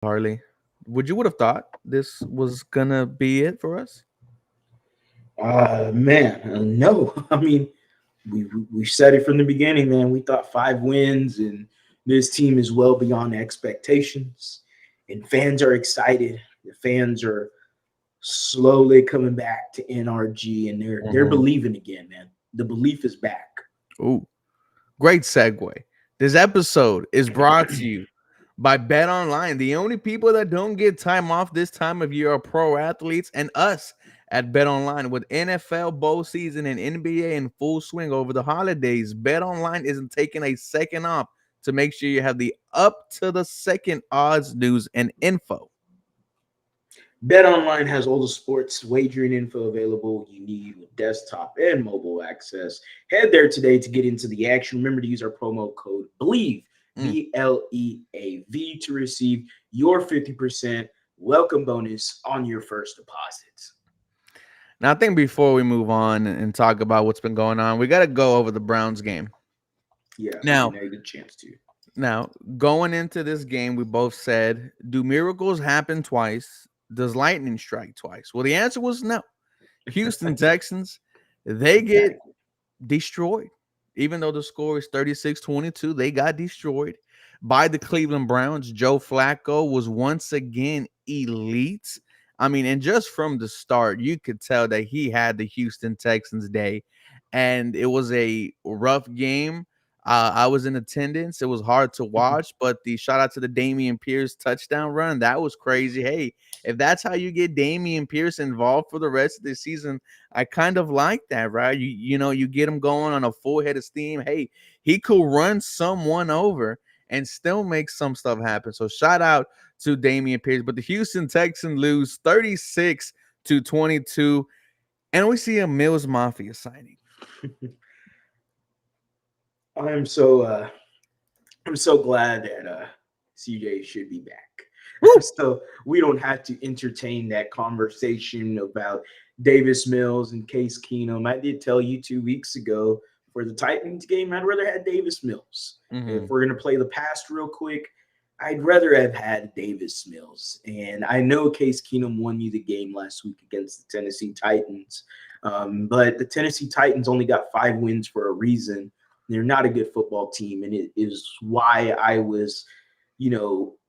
Harley. Would have thought this was gonna be it for us? Man, no. I mean, we said it from the beginning, man. We thought 5 wins, and this team is well beyond expectations, and fans are excited. The fans are slowly coming back to NRG, and they're Mm-hmm. believing again, man. The belief is back. Ooh, great segue. This episode is brought to you by Bet Online. The only people that don't get time off this time of year are pro athletes and us at Bet Online. With NFL bowl season and NBA in full swing over the holidays, Bet Online isn't taking a second off to make sure you have the up to the second odds, news, and info. BetOnline has all the sports wagering info available you need with desktop and mobile access. Head there today to get into the action. Remember to use our promo code BLEAV, Mm. BLEAV, to receive your 50% welcome bonus on your first deposit. Now, I think before we move on and talk about what's been going on, we got to go over the Browns game. Yeah, we Now, didn't have a good chance to. Now, going into this game, we both said, do miracles happen twice? Does lightning strike twice? Well, the answer was no. Houston Texans, they get Exactly. destroyed. Even though the score is 36-22, they got destroyed by the Cleveland Browns. Joe Flacco was once again elite. I mean, and just from the start, you could tell that he had the Houston Texans day, and it was a rough game. I was in attendance. It was hard to watch, but the shout out to the Damian Pierce touchdown run, that was crazy. Hey, if that's how you get Damian Pierce involved for the rest of the season, I kind of like that, right? You get him going on a full head of steam. Hey, he could run someone over and still make some stuff happen. So shout out to Damian Pierce. But the Houston Texans lose 36-22, and we see a Mills Mafia signing. I'm so I'm so glad that CJ should be back. Woo! So we don't have to entertain that conversation about Davis Mills and Case Keenum. I did tell you 2 weeks ago for the Titans game, I'd rather have Davis Mills. If Mm-hmm. we're gonna play the past real quick, I'd rather have had Davis Mills. And I know Case Keenum won you the game last week against the Tennessee Titans, but the Tennessee Titans only got 5 wins for a reason. They're not a good football team, and it is why I was,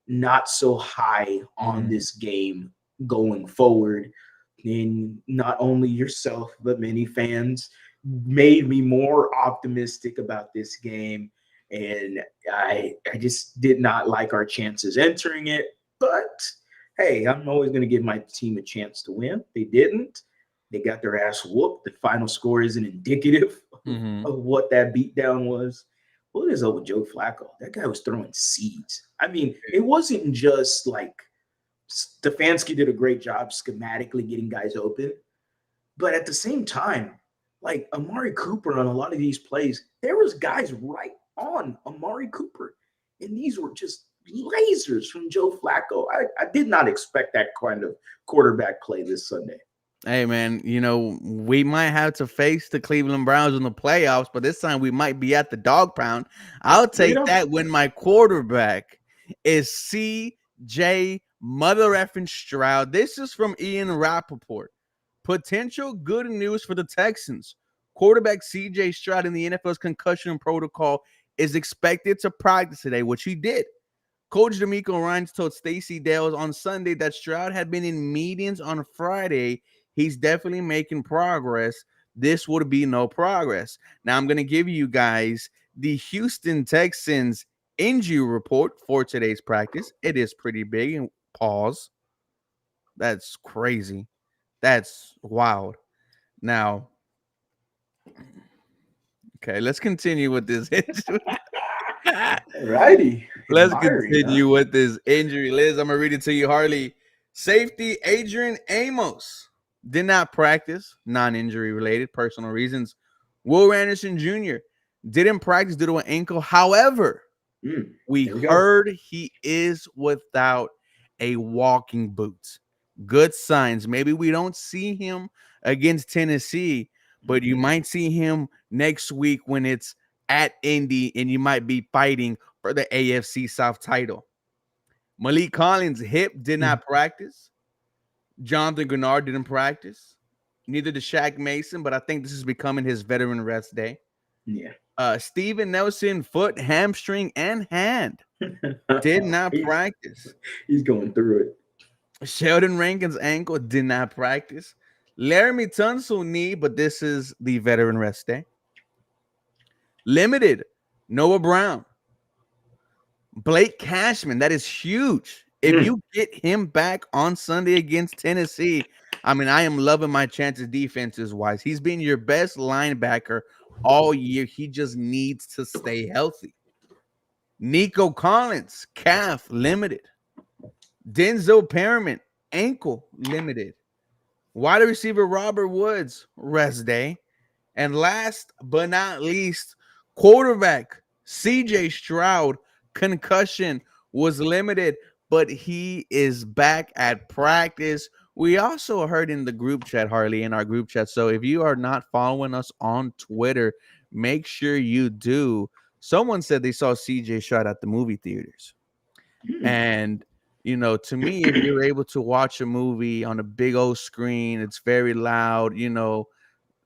not so high on Mm-hmm. this game going forward. And not only yourself, but many fans made me more optimistic about this game. And I just did not like our chances entering it. But hey, I'm always going to give my team a chance to win. They didn't. They got their ass whooped. The final score isn't indicative Mm-hmm. of what that beatdown was. What is up with Joe Flacco? That guy was throwing seeds. I mean, it wasn't just like Stefanski did a great job schematically getting guys open, but at the same time, like Amari Cooper on a lot of these plays, there was guys right on Amari Cooper, and these were just lasers from Joe Flacco. I did not expect that kind of quarterback play this Sunday. Hey man, we might have to face the Cleveland Browns in the playoffs, but this time we might be at the dog pound. I'll Bring it take on. that when my quarterback is CJ Mother effing Stroud. This is from Ian Rappaport. Potential good news for the Texans. Quarterback CJ Stroud in the NFL's concussion protocol is expected to practice today, which he did. Coach D'Amico Ryans told Stacey Dales on Sunday that Stroud had been in meetings on Friday. He's definitely making progress. This would be no progress. Now, I'm going to give you guys the Houston Texans injury report for today's practice. It is pretty big. And pause. That's crazy. That's wild. Now, okay, let's continue with this. Righty. Let's Fiery, huh? continue with this injury list. I'm gonna read it to you, Harley. Safety Adrian Amos did not practice, non-injury related, personal reasons. Will Anderson Jr. didn't practice due to an ankle. However, we There we go. heard he is without a walking boot. Good signs. Maybe we don't see him against Tennessee, but you Mhm. might see him next week when it's at Indy and you might be fighting for the AFC South title. Malik Collins' hip did not practice. Jonathan Grenard didn't practice. Neither did Shaq Mason, but I think this is becoming his veteran rest day. Yeah. Steven Nelson, foot, hamstring, and hand did not he's, practice. he's going through it. Sheldon Rankins' ankle did not practice. Laramie Tunsil knee, but this is the veteran rest day. Limited, Noah Brown. Blake Cashman, that is huge. If you get him back on Sunday against Tennessee, I mean, I am loving my chances defenses wise. He's been your best linebacker all year. He just needs to stay healthy. Nico Collins, calf, limited. Denzel Perriman, ankle, limited. Wide receiver Robert Woods, rest day. And last but not least, quarterback CJ Stroud, concussion, was limited, but he is back at practice. We also heard in the group chat, Harley, in our group chat. So if you are not following us on Twitter, make sure you do. Someone said they saw CJ Stroud at the movie theaters. And, you know, to me, if you're able to watch a movie on a big old screen, it's very loud, you know,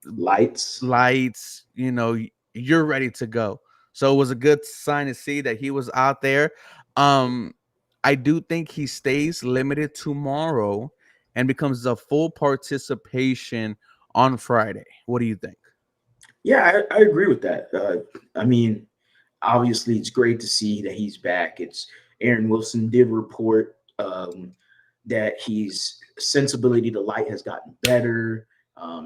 lights, you know, you're ready to go. So it was a good sign to see that he was out there. I do think he stays limited tomorrow and becomes a full participation on Friday. What do you think? Yeah, I agree with that. I mean, obviously, it's great to see that he's back. It's Aaron Wilson did report that his sensibility to light has gotten better.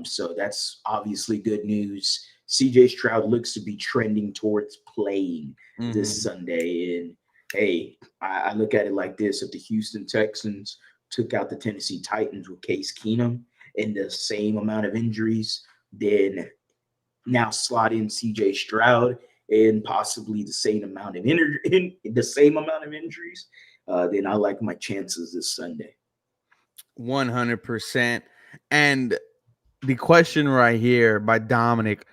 So that's obviously good news. CJ Stroud looks to be trending towards playing this Sunday. And hey, I look at it like this: if the Houston Texans took out the Tennessee Titans with Case Keenum and the same amount of injuries, then now slot in CJ Stroud and possibly the same amount of injuries, then I like my chances this Sunday. 100%. And the question right here by Dominic: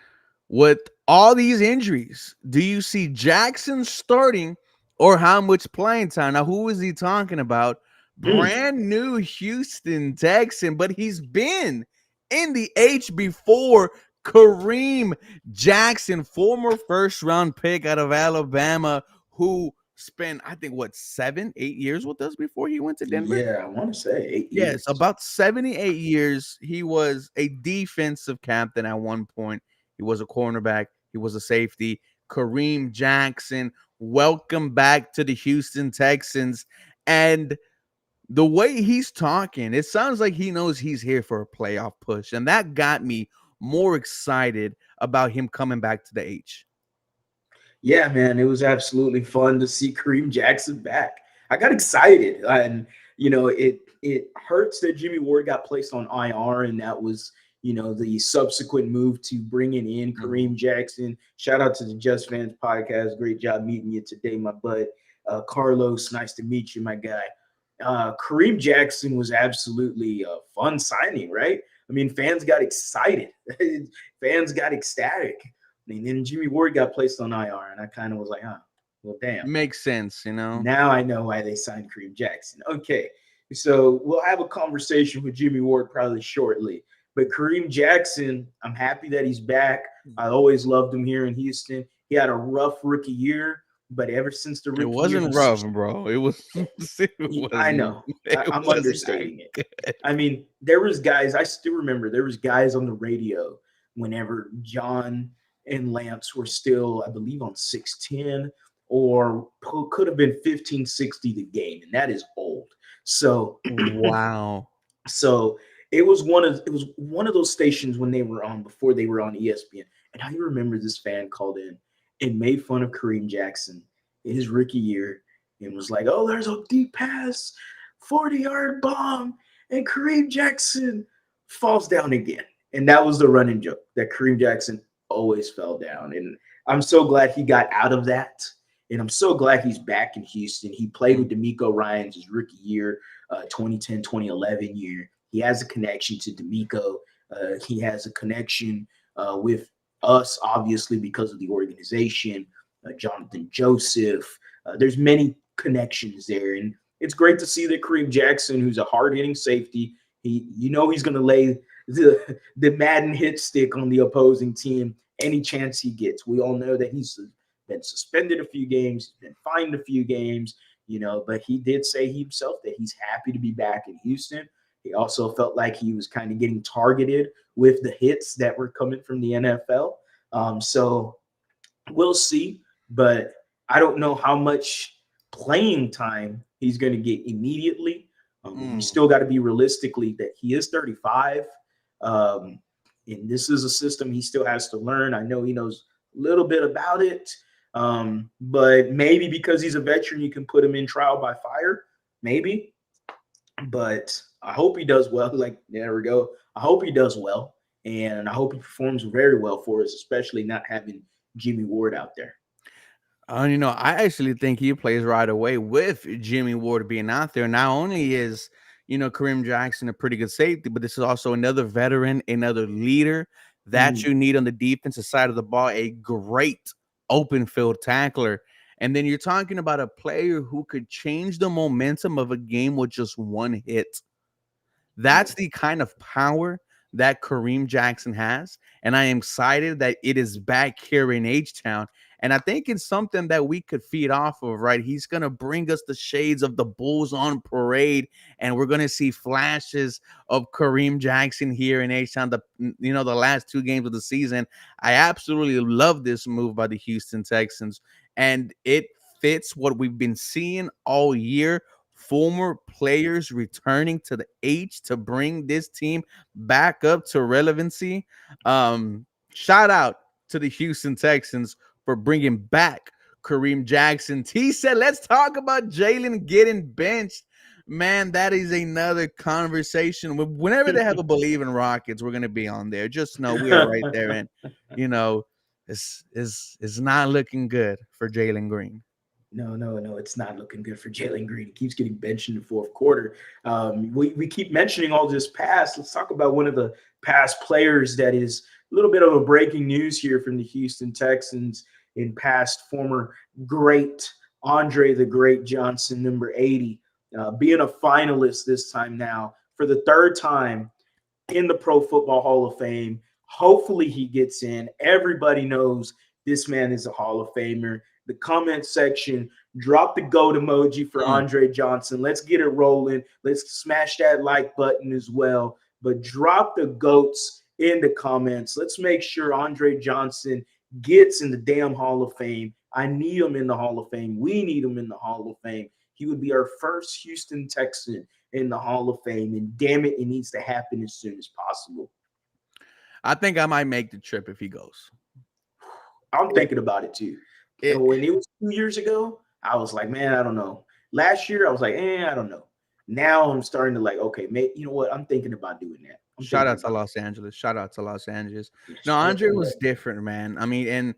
with all these injuries, do you see Jackson starting or how much playing time? Now, who is he talking about? Brand new Houston Texan, but he's been in the H before. Kareem Jackson, former first round pick out of Alabama, who spent, I think, what, 7-8 years with us before he went to Denver? Yeah, I want to say 8 Yes, years. about 78 years. He was a defensive captain at one point. He was a cornerback. He was a safety. Kareem Jackson, welcome back to the Houston Texans. And the way he's talking, it sounds like he knows he's here for a playoff push. And that got me more excited about him coming back to the H. Yeah, man, it was absolutely fun to see Kareem Jackson back. I got excited, and it hurts that Jimmy Ward got placed on IR, and that was the subsequent move to bringing in Kareem Jackson. Shout out to the Just Fans podcast. Great job meeting you today, my bud. Carlos, nice to meet you, my guy. Kareem Jackson was absolutely a fun signing, right? I mean, fans got excited. Fans got ecstatic. And then Jimmy Ward got placed on IR, and I kind of was like, well, damn. Makes sense, Now I know why they signed Kareem Jackson. Okay, so we'll have a conversation with Jimmy Ward probably shortly. But Kareem Jackson, I'm happy that he's back. I always loved him here in Houston. He had a rough rookie year, but ever since the rookie it wasn't year, rough, bro. It was. I know. I'm understating it. I mean, there was guys. I still remember there was guys on the radio whenever John and Lance were still, I believe, on 610 or could have been 1560 the game, and that is old. So wow. So it was one of those stations when they were on before they were on ESPN. And I remember this fan called in and made fun of Kareem Jackson in his rookie year and was like, "Oh, there's a deep pass, 40-yard bomb, and Kareem Jackson falls down again." And that was the running joke, that Kareem Jackson always fell down. And I'm so glad he got out of that. And I'm so glad he's back in Houston. He played with DeMeco Ryans his rookie year, 2010, 2011 year. He has a connection to DeMeco. He has a connection with us, obviously, because of the organization, Jonathan Joseph. There's many connections there. And it's great to see that Kareem Jackson, who's a hard-hitting safety, he's going to lay the Madden hit stick on the opposing team any chance he gets. We all know that he's been suspended a few games, he's been fined a few games, but he did say himself that he's happy to be back in Houston. He also felt like he was kind of getting targeted with the hits that were coming from the NFL. So we'll see, but I don't know how much playing time he's going to get immediately. We still got to be realistically that he is 35. Um, and this is a system he still has to learn. I know he knows a little bit about it, but maybe because he's a veteran, you can put him in trial by fire, maybe. But I hope he does well. Like, there we go. I hope he does well, and I hope he performs very well for us, especially not having Jimmy Ward out there. I actually think he plays right away with Jimmy Ward being out there. Not only is, Kareem Jackson a pretty good safety, but this is also another veteran, another leader that Mm, you need on the defensive side of the ball, a great open field tackler. And then you're talking about a player who could change the momentum of a game with just one hit. yeah. That's the kind of power that Kareem Jackson has. And I am excited that it is back here in H-Town. And I think it's something that we could feed off of, right? He's going to bring us the shades of the Bulls on parade. And we're going to see flashes of Kareem Jackson here in H-Town. The last two games of the season. I absolutely love this move by the Houston Texans. And it fits what we've been seeing all year, former players returning to the H to bring this team back up to relevancy. Shout out to the Houston Texans for bringing back Kareem Jackson. T said, let's talk about Jalen getting benched. Man, that is another conversation. Whenever they have a Believe in Rockets, we're going to be on there. Just know we are right there. And, it's not looking good for Jalen Green. No, it's not looking good for Jalen Green. He keeps getting benched in the fourth quarter. We keep mentioning all this past. Let's talk about one of the past players that is a little bit of a breaking news here from the Houston Texans in past former great Andre the Great Johnson, number 80, being a finalist this time now for the third time in the Pro Football Hall of Fame. Hopefully he gets in. Everybody knows this man is a Hall of Famer. The comment section, drop the goat emoji for Mm. Andre Johnson. Let's get it rolling. Let's smash that like button as well. But drop the goats in the comments. Let's make sure Andre Johnson gets in the damn Hall of Fame. I need him in the Hall of Fame. We need him in the Hall of Fame. He would be our first Houston Texan in the Hall of Fame. And damn it, it needs to happen as soon as possible. I think I might make the trip if he goes. I'm thinking about it too. It, And when it was 2 years ago, I was like, man, I don't know. Last year, I was like, I don't know. Now I'm starting to like, okay, you know what? I'm thinking about doing that. I'm Shout thinking out to about Los Angeles. Shout out to Los Angeles. it. No, Andre was different, man. I mean, and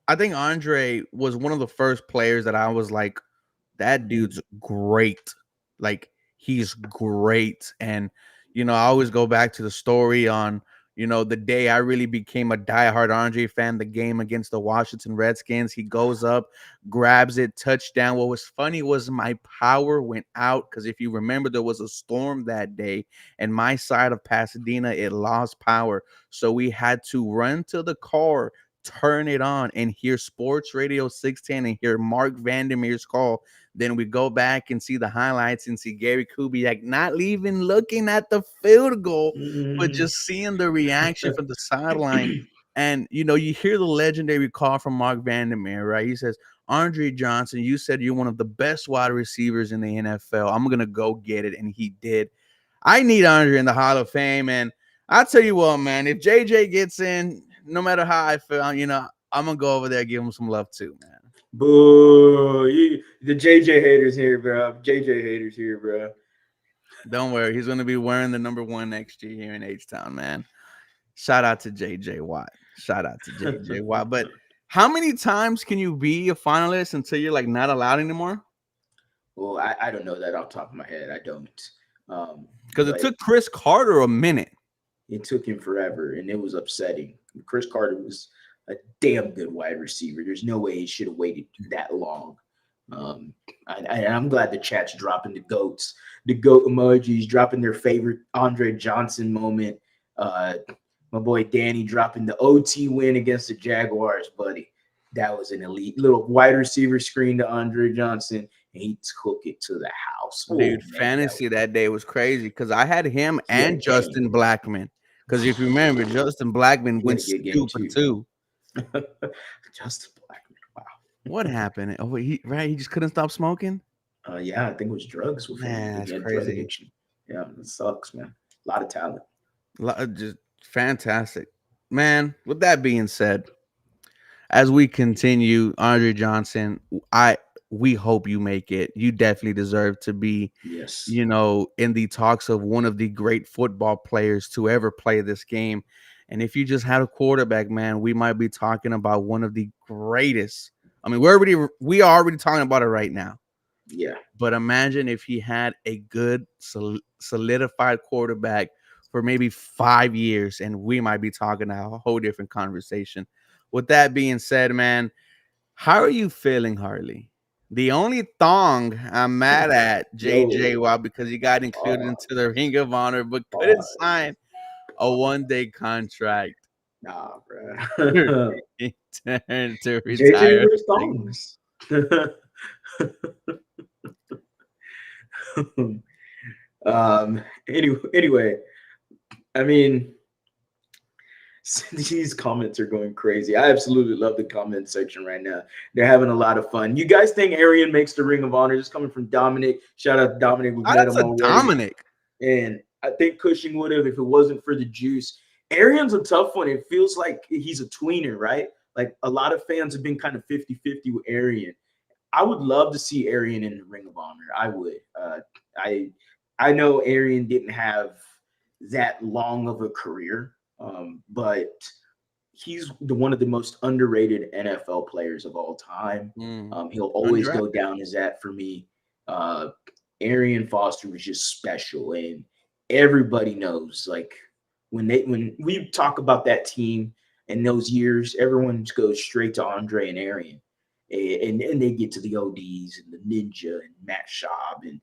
I think Andre was one of the first players that I was like, that dude's great. Like, he's great. And, I always go back to the story on, the day I really became a diehard Andre fan, the game against the Washington Redskins. He goes up, grabs it, touchdown. What was funny was my power went out because if you remember, there was a storm that day, and my side of Pasadena, it lost power. So we had to run to the car, turn it on, and hear Sports Radio 610 and hear Mark Vandermeer's call. Then we go back and see the highlights and see Gary Kubiak not even looking at the field goal, but Mm. just seeing the reaction from the sideline. And, you hear the legendary call from Mark Vandermeer, right? He says, Andre Johnson, you said you're one of the best wide receivers in the NFL. I'm going to go get it. And he did. I need Andre in the Hall of Fame. And I'll tell you what, man, if JJ gets in, no matter how I feel, I'm going to go over there and give him some love too, man. Boo. The JJ haters here, bro. JJ haters here, bro. Don't worry. He's going to be wearing the number 1 next year here in H-Town, man. Shout out to JJ Watt. Shout out to JJ Watt. But how many times can you be a finalist until you're like not allowed anymore? Well, I don't know that off the top of my head. I don't. Because it But took Chris Carter a minute. it took him forever, and it was upsetting. Chris Carter was a damn good wide receiver. There's no way he should have waited that long. I'm glad the chat's dropping the goat emojis, dropping their favorite Andre Johnson moment. My boy Danny dropping the OT win against the Jaguars, buddy. That was an elite little wide receiver screen to Andre Johnson, and he took it to the house. Oh Dude, man, fantasy that day was crazy because I had him he had a and Justin game. Blackman. Because if you remember, Justin Blackman He had went a good game 2 for too. 2. Justin Blackman. Wow. What happened? Oh, he just couldn't stop smoking. Yeah, I think it was drugs with him. I Man, think that's he had drug crazy. addiction. Yeah, it sucks, man. A lot of talent. Just fantastic, man. With that being said, as we continue, Andre Johnson, I we hope you make it. You definitely deserve to be, Yes. in the talks of one of the great football players to ever play this game. And if you just had a quarterback, man, we might be talking about one of the greatest. I mean, we are already talking about it right now. Yeah. But imagine if he had a good solidified quarterback for maybe 5 years, and we might be talking a whole different conversation. With that being said, man, how are you feeling, Harley? The only thong I'm mad at JJ Yo, Watt because he got included pause, into the Ring of Honor but couldn't pause, sign a 1-day contract. nah, bro. He turned to JJ retire. wears thongs. Anyway, I mean, these comments are going crazy. I absolutely love the comment section right now. They're having a lot of fun. You guys think Arian makes the Ring of Honor? This is coming from Dominic. Shout out to Dominic. We've Oh, met that's him a already. Dominic. And I think Cushing would have if it wasn't for the juice. Arian's a tough one. It feels like he's a tweener, right? Like a lot of fans have been kind of 50-50 with Arian. I would love to see Arian in the Ring of Honor. I would. I I know Arian didn't have that long of a career, but he's one of the most underrated NFL players of all time. He'll always go Undrafted. down as that for me. Uh, Arian Foster was just special, and everybody knows. Like when we talk about that team and those years, everyone goes straight to Andre and Arian. And they get to the ODs and the Ninja and Matt Schaub and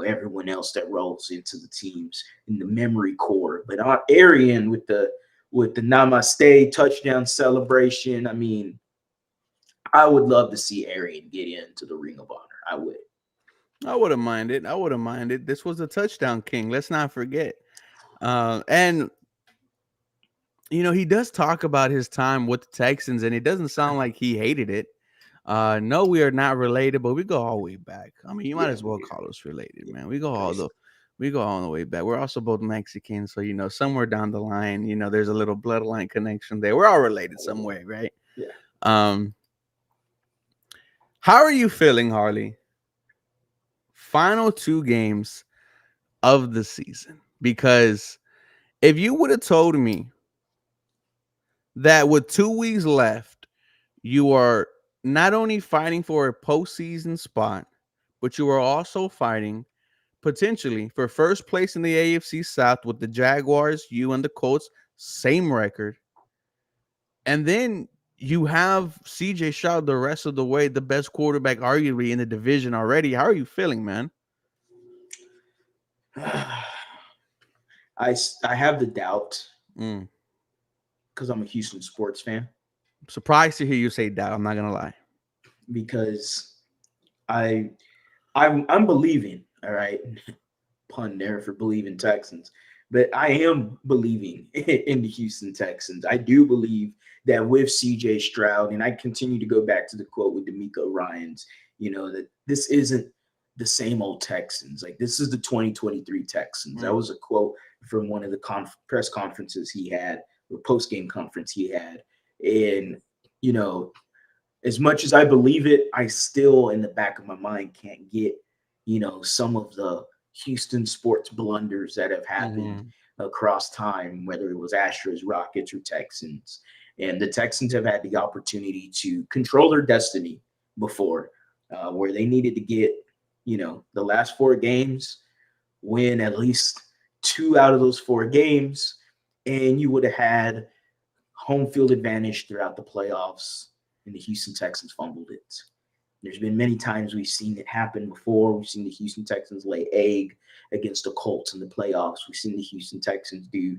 everyone else that rolls into the teams in the memory core. But Arian with the Namaste touchdown celebration. I mean, I would love to see Arian get into the Ring of Honor. I would. I wouldn't mind it. I wouldn't mind it. This was the touchdown king. Let's not forget. And he does talk about his time with the Texans, and it doesn't sound like he hated it. No, we are not related, but we go all the way back. I mean, you might Yeah, as well call us related, yeah, man. basically. We go all the way back. We're also both Mexican, so somewhere down the line, there's a little bloodline connection there. We're all related some way, right? Yeah. Um, how are you feeling, Harley? Final 2 games of the season, because if you would have told me that with 2 weeks left, you are not only fighting for a postseason spot, but you are also fighting potentially for first place in the AFC South with the Jaguars, you and the Colts, same record. And then you have CJ Stroud the rest of the way, the best quarterback arguably in the division already. How are you feeling, man? I have the doubt Mm. because I'm a Houston sports fan Surprised to hear you say that. I'm not gonna lie. because I I'm believing. All right, pun there for believing Texans, but I am believing in the Houston Texans. I do believe that with CJ Stroud, and I continue to go back to the quote with D'Amico Ryans, that this isn't the same old Texans. Like this is the 2023 Texans. That was a quote from one of the press conferences he had, or post game conference he had, and you know as much as I believe it, I still in the back of my mind can't get, some of the Houston sports blunders that have happened Mhm. across time, whether it was Astros, Rockets, or Texans. And the Texans have had the opportunity to control their destiny before, where they needed to get, the last 4 games, win at least 2 out of those 4 games, and you would have had home field advantage throughout the playoffs, and the Houston Texans fumbled it. There's been many times we've seen it happen before. We've seen the Houston Texans lay egg against the Colts in the playoffs. We've seen the Houston Texans do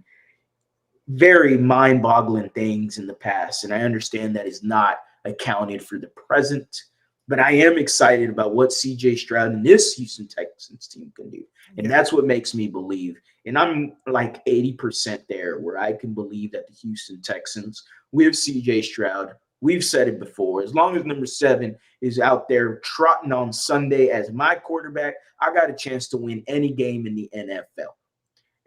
very mind-boggling things in the past, and I understand that is not accounted for the present. But I am excited about what CJ Stroud and this Houston Texans team can do, and Yeah. that's what makes me believe. And I'm like 80% there, where I can believe that the Houston Texans with CJ Stroud. We've said it before. As long as number 7 is out there trotting on Sunday as my quarterback, I got a chance to win any game in the NFL.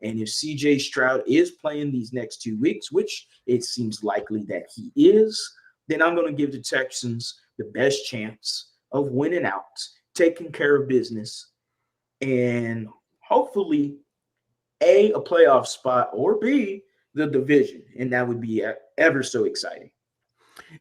And if CJ Stroud is playing these next 2 weeks, which it seems likely that he is, then I'm going to give the Texans the best chance of winning out, taking care of business, and hopefully a playoff spot, or B, the division. And that would be ever so exciting.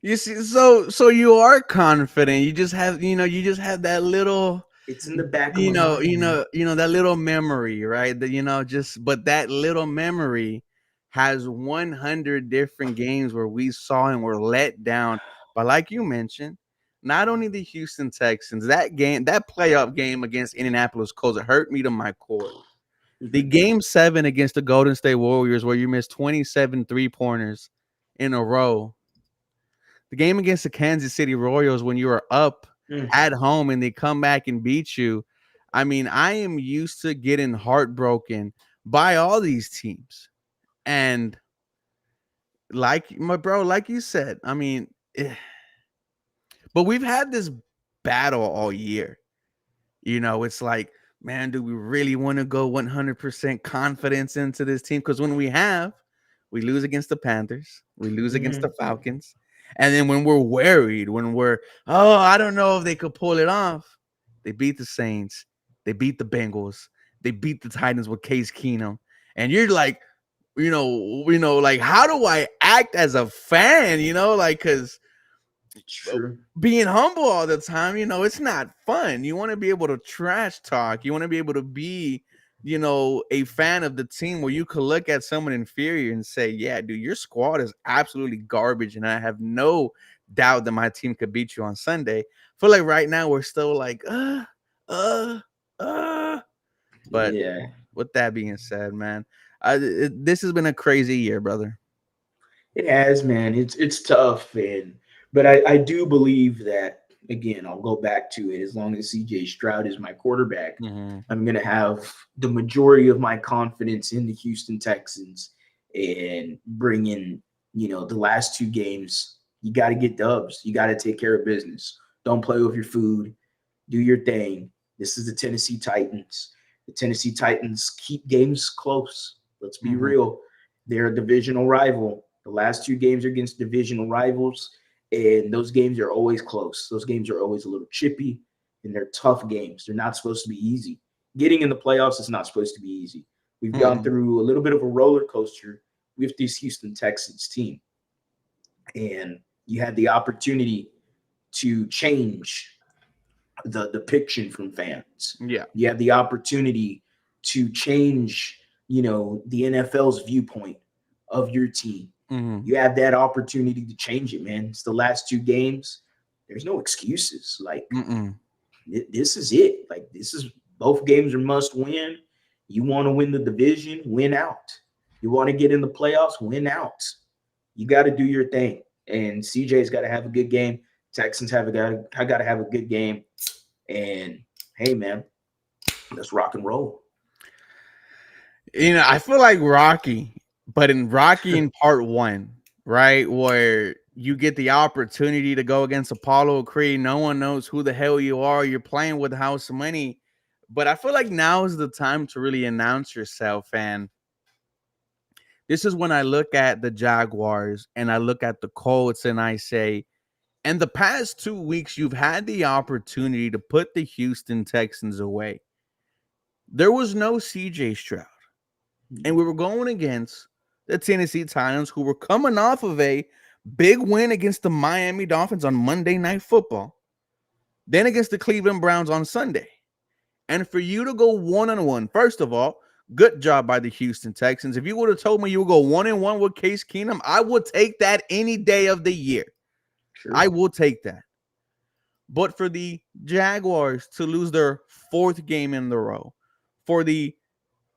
You see, so you are confident. You just have, you just have that little, It's in the back of my mind, man. that little memory, right? That but that little memory has 100 different games where we saw and were let down. But like you mentioned, not only the Houston Texans, that playoff game against Indianapolis Colts, it hurt me to my core. The Mhm. game 7 against the Golden State Warriors, where you missed 27 3-pointers in a row, the game against the Kansas City Royals when you were up Mm. at home and they come back and beat you. I mean, I am used to getting heartbroken by all these teams. And like my bro, like you said, I mean, but we've had this battle all year. It's like, man, do we really want to go 100% confidence into this team? Because when we lose against the Panthers, we lose against the Mhm. Falcons. And then when we're worried, oh, I don't know if they could pull it off, they beat the Saints, they beat the Bengals, they beat the Titans with Case Keenum. And you're like, like, how do I act as a fan? Because True. being humble all the time, it's not fun. You want to be able to trash talk. You want to be able to be, a fan of the team where you could look at someone inferior and say, yeah, dude, your squad is absolutely garbage. And I have no doubt that my team could beat you on Sunday. I feel like right now we're still like, uh, uh. But Yeah. with that being said, man, this has been a crazy year, brother. It has, man. It's tough, and but I do believe that, again, I'll go back to it. As long as CJ Stroud is my quarterback, Mm-hmm. I'm gonna have the majority of my confidence in the Houston Texans and bring in, the last 2 games. You got to get dubs. You got to take care of business. Don't play with your food. Do your thing. This is the Tennessee Titans. The Tennessee Titans keep games close. Let's be Mm-hmm. real. They're a divisional rival. The last 2 games are against divisional rivals, and those games are always close. Those games are always a little chippy, and they're tough games. They're not supposed to be easy. Getting in the playoffs is not supposed to be easy. We've gone Mm-hmm. through a little bit of a roller coaster with this Houston Texans team, and you had the opportunity to change the depiction from fans. Yeah. You have the opportunity to change, the NFL's viewpoint of your team. Mm-hmm. You have that opportunity to change it, man. It's the last 2 games. There's no excuses. Like, Mm-mm. this is it. Like, this is both games are must win. You want to win the division, win out. You want to get in the playoffs, win out. You got to do your thing. And CJ's got to have a good game. Texans I got to have a good game. And hey, man, let's rock and roll. I feel like Rocky, but in Rocky in part 1, right, where you get the opportunity to go against Apollo Creed. No one knows who the hell you are. You're playing with house money. But I feel like now is the time to really announce yourself. And this is when I look at the Jaguars and I look at the Colts and I say, in the past 2 weeks, you've had the opportunity to put the Houston Texans away. There was no CJ Stroud. And we were going against the Tennessee Titans, who were coming off of a big win against the Miami Dolphins on Monday Night Football, then against the Cleveland Browns on Sunday. And for you to go 1-1, first of all, good job by the Houston Texans. If you would have told me you would go 1-1 with Case Keenum, I would take that any day of the year. Sure. I will take that. But for the Jaguars to lose their fourth game in a row, for the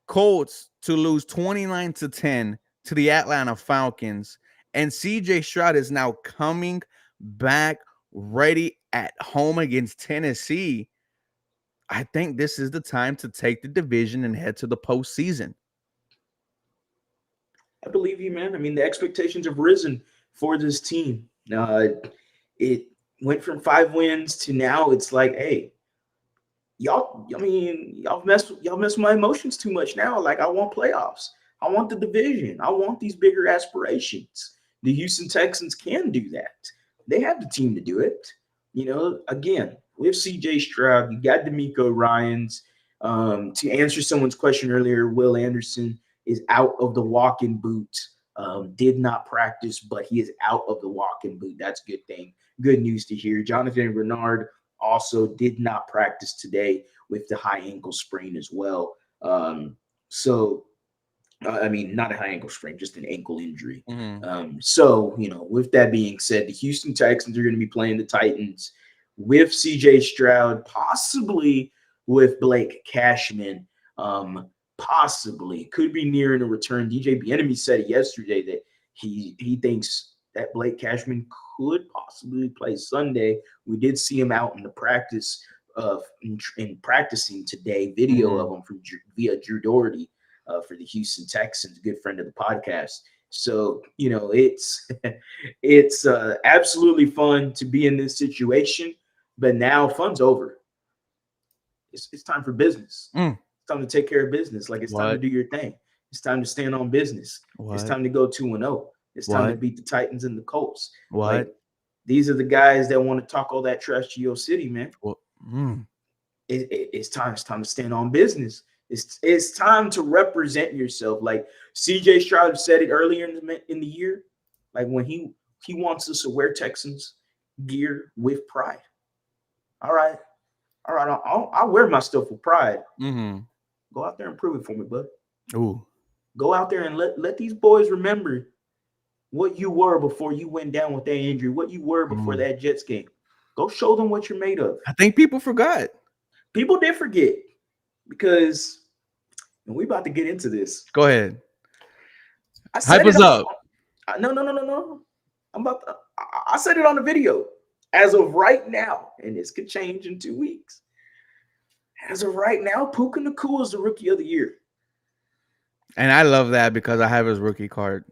Colts to lose 29-10 to the Atlanta Falcons, and CJ Stroud is now coming back ready at home against Tennessee, I think this is the time to take the division and head to the postseason. I believe you, man. I mean, the expectations have risen for this team. It went from 5 wins to now it's like, hey, y'all. I mean, y'all mess with my emotions too much now. Like, I want playoffs. I want the division. I want these bigger aspirations. The Houston Texans can do that. They have the team to do it. Again, with CJ Stroud, you got D'Amico Ryans. To answer someone's question earlier, Will Anderson is out of the walk-in boot. Did not practice, but he is out of the walk-in boot. That's a good thing. Good news to hear. Jonathan Bernard also did not practice today with the high ankle sprain as well. I mean, not a high ankle sprain, just an ankle injury. With that being said, the Houston Texans are going to be playing the Titans with CJ Stroud, possibly with Blake Cashman. Possibly could be nearing a return. DJ Bieniemy said it yesterday that he thinks that Blake Cashman could possibly play Sunday. We did see him out in the practice in practicing today. Video of him via Drew Doherty for the Houston Texans, good friend of the podcast. So it's it's absolutely fun to be in this situation, but now fun's over. It's time for business. Time to take care of business. Like, it's time to do your thing. It's time to stand on business. It's time to go 2-0. It's time to beat the Titans and the Colts. Like, these are the guys that want to talk all that trash to your city, man. It's time. It's time to stand on business. It's time to represent yourself. Like CJ Stroud said it earlier in the year. Like, when he wants us to wear Texans gear with pride. All right. I'll wear my stuff with pride. Go out there and prove it for me, bud. Ooh. Go out there and let these boys remember what you were before you went down with that injury, what you were before that Jets game. Go show them what you're made of. I think people forgot. People did forget, because we about to get into this. Go ahead. Hype us up. No. I said it on the video. As of right now, and this could change in 2 weeks. As of right now, Puka Nacua is the Rookie of the Year. And I love that because I have his rookie card.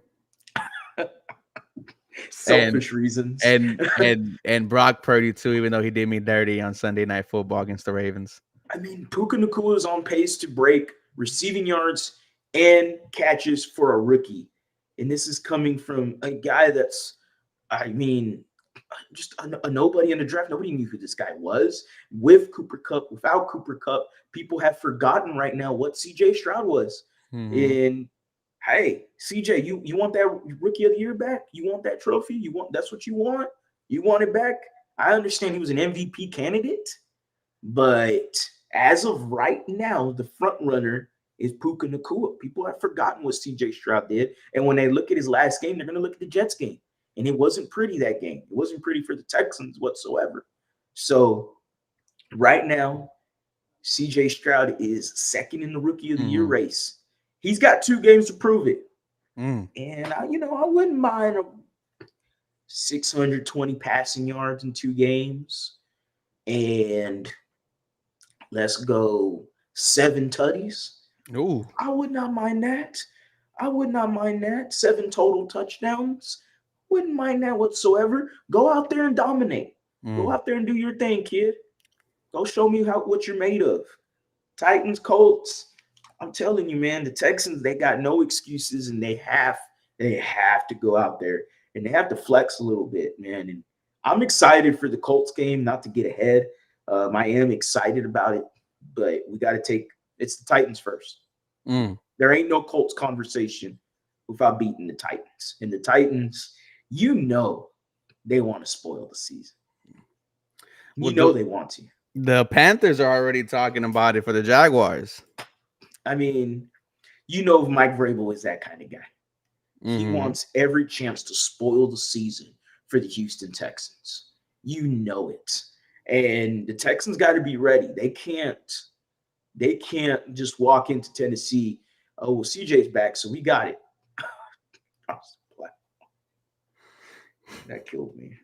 Selfish reasons. And Brock Purdy too, even though he did me dirty on Sunday Night Football against the Ravens. I mean, Puka Nacua is on pace to break receiving yards and catches for a rookie. And this is coming from a guy that's, I mean, just a nobody in the draft. Nobody knew who this guy was. With Cooper Kupp, without Cooper Kupp, people have forgotten right now what CJ Stroud was. And hey, CJ, you want that Rookie of the Year back? You want that trophy? That's what you want? You want it back? I understand he was an MVP candidate, but as of right now, the front runner is Puka Nacua. People have forgotten what CJ Stroud did, and when they look at his last game, they're going to look at the Jets game. And it wasn't pretty that game. It wasn't pretty for the Texans whatsoever. So right now, CJ Stroud is second in the Rookie of the Year race. He's got 2 games to prove it. And I wouldn't mind 620 passing yards in 2 games. And let's go 7 tutties. Ooh. I would not mind that. 7 total touchdowns. Wouldn't mind that whatsoever. Go out there and dominate. Go out there and do your thing, kid. Go show me what you're made of. Titans, Colts. I'm telling you, man, the Texans, they got no excuses, and they have to go out there and they have to flex a little bit, man. And I'm excited for the Colts game, not to get ahead. I am excited about it, but we got to it's the Titans first. There ain't no Colts conversation without beating the Titans. And the Titans, they want to spoil the season. They want to. The Panthers are already talking about it for the Jaguars. I mean, Mike Vrabel is that kind of guy. He wants every chance to spoil the season for the Houston Texans. You know it. And the Texans got to be ready. They can't just walk into Tennessee. Oh, well, CJ's back, so we got it. That killed me.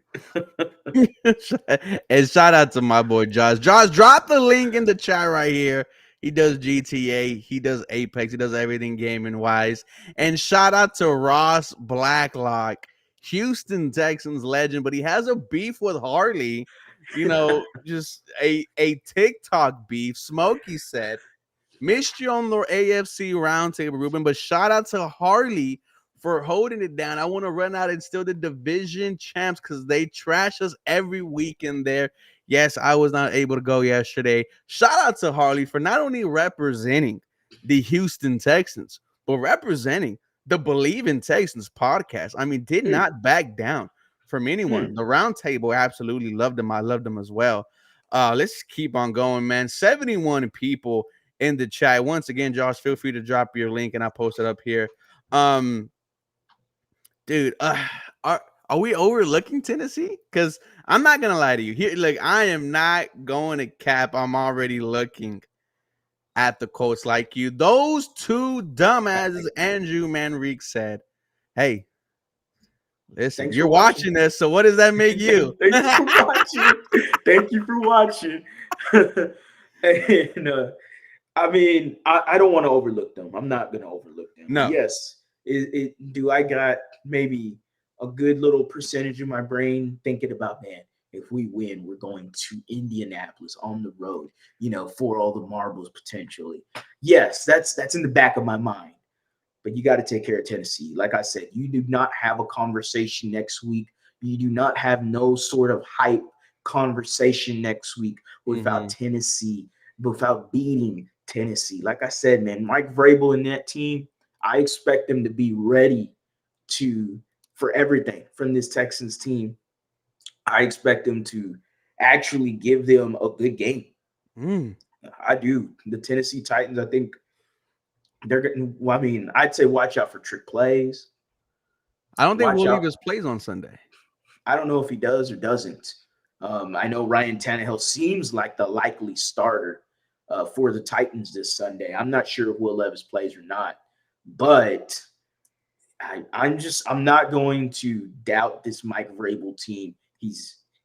And shout out to my boy Josh. Josh, drop the link in the chat right here. He does GTA, he does Apex, he does everything gaming wise. And shout out to Ross Blacklock, Houston Texans legend, but he has a beef with Harley. Just a TikTok beef. Smokey said, missed you on the AFC roundtable, Ruben, but shout out to Harley for holding it down. I want to run out and still the division champs because they trash us every weekend there. Yes, I was not able to go yesterday. Shout out to Harley for not only representing the Houston Texans, but representing the Believe in Texans podcast. I mean, did not back down from anyone. The roundtable absolutely loved him. I loved him as well. Let's keep on going, man. 71 people in the chat. Once again, Josh, feel free to drop your link and I'll post it up here. Dude, are we overlooking Tennessee? Because I'm not gonna lie to you. Here, like, I am not going to cap. I'm already looking at the Colts like you. Those two dumbasses, Andrew Manrique said, hey, listen, Thanks you're for watching. watching this, so what does that make you? Thank you for watching. Thank you for watching. And I mean, I don't want to overlook them. I'm not going to overlook them. No. Yes, do I got maybe a good little percentage of my brain thinking about, man, if we win, we're going to Indianapolis on the road, for all the marbles potentially. Yes, that's in the back of my mind. But you got to take care of Tennessee. Like I said, you do not have a conversation next week. You do not have no sort of hype conversation next week without Tennessee, without beating Tennessee. Like I said, man, Mike Vrabel and that team, I expect them to be ready for everything from this Texans team. I expect them to actually give them a good game. I do. The Tennessee Titans, I think, they're getting. Well, I mean, I'd say watch out for trick plays. I don't think Will Levis plays on Sunday. I don't know if he does or doesn't. I know Ryan Tannehill seems like the likely starter for the Titans this Sunday. I'm not sure if Will Levis plays or not, but I'm not going to doubt this Mike Vrabel team.